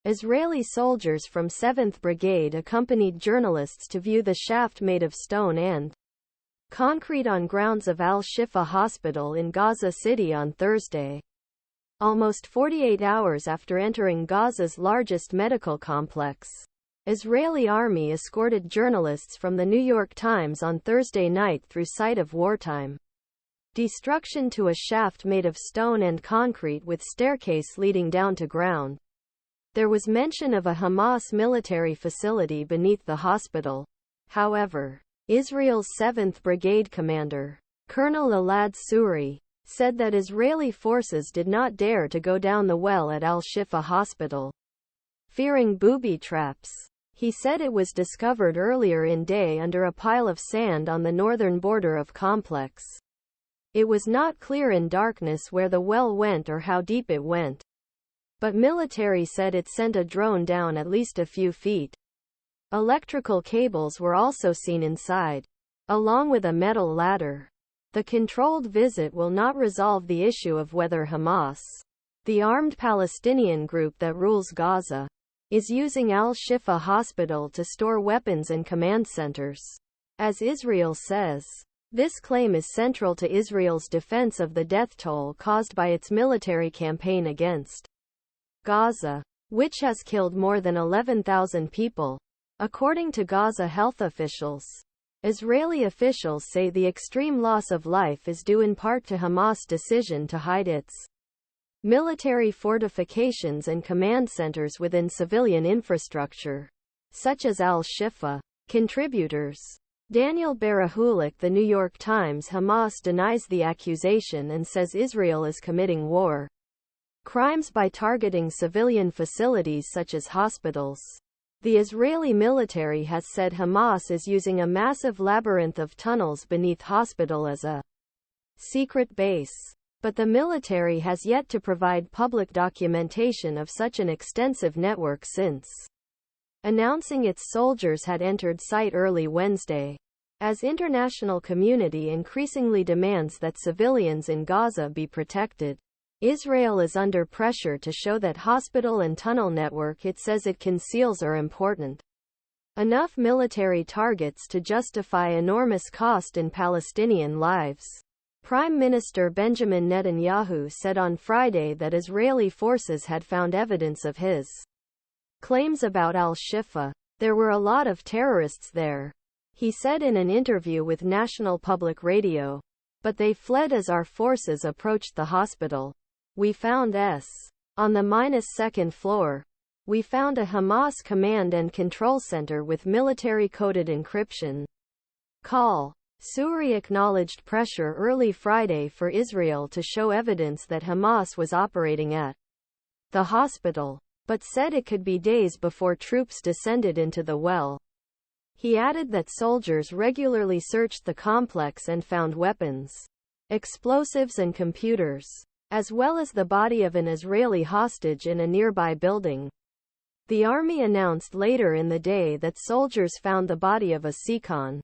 Israeli soldiers from 7th Brigade accompanied journalists to view the shaft made of stone and concrete on grounds of Al-Shifa Hospital in Gaza City on Thursday, almost 48 hours after entering Gaza's largest medical complex. Israeli army escorted journalists from the New York Times on Thursday night through site of wartime destruction to a shaft made of stone and concrete with staircase leading down to ground. There was mention of a Hamas military facility beneath the hospital. However, Israel's 7th Brigade commander, Colonel Elad Tsury, said that Israeli forces did not dare to go down the well at Al-Shifa Hospital, fearing booby traps. He said it was discovered earlier in day under a pile of sand on the northern border of complex. It was not clear in darkness where the well went or how deep it went, but military said it sent a drone down at least a few feet. Electrical cables were also seen inside, along with a metal ladder. The controlled visit will not resolve the issue of whether Hamas, the armed Palestinian group that rules Gaza, is using Al-Shifa Hospital to store weapons and command centers, as Israel says. This claim is central to Israel's defense of the death toll caused by its military campaign against Gaza, which has killed more than 11,000 people, according to Gaza health officials. Israeli officials say the extreme loss of life is due in part to Hamas' decision to hide its military fortifications and command centers within civilian infrastructure, such as Al-Shifa. Contributors. Daniel BerehulakThe New York Times. Hamas denies the accusation and says Israel is committing war crimes by targeting civilian facilities such as hospitals. The Israeli military has said Hamas is using a massive labyrinth of tunnels beneath hospital as a secret base. But the military has yet to provide public documentation of such an extensive network since announcing its soldiers had entered site early Wednesday. As international community increasingly demands that civilians in Gaza be protected, Israel is under pressure to show that hospital and tunnel network it says it conceals are important enough military targets to justify enormous cost in Palestinian lives. Prime Minister Benjamin Netanyahu said on Friday that Israeli forces had found evidence of his claims about Al-Shifa. There were a lot of terrorists there, he said in an interview with National Public Radio. But they fled as our forces approached the hospital. We found on the second floor. We found a Hamas command and control center with military-coded encryption. Tsury acknowledged pressure early Friday for Israel to show evidence that Hamas was operating at the hospital, but said it could be days before troops descended into the well. He added that soldiers regularly searched the complex and found weapons, explosives and computers, as well as the body of an Israeli hostage in a nearby building. The army announced later in the day that soldiers found the body of a secon,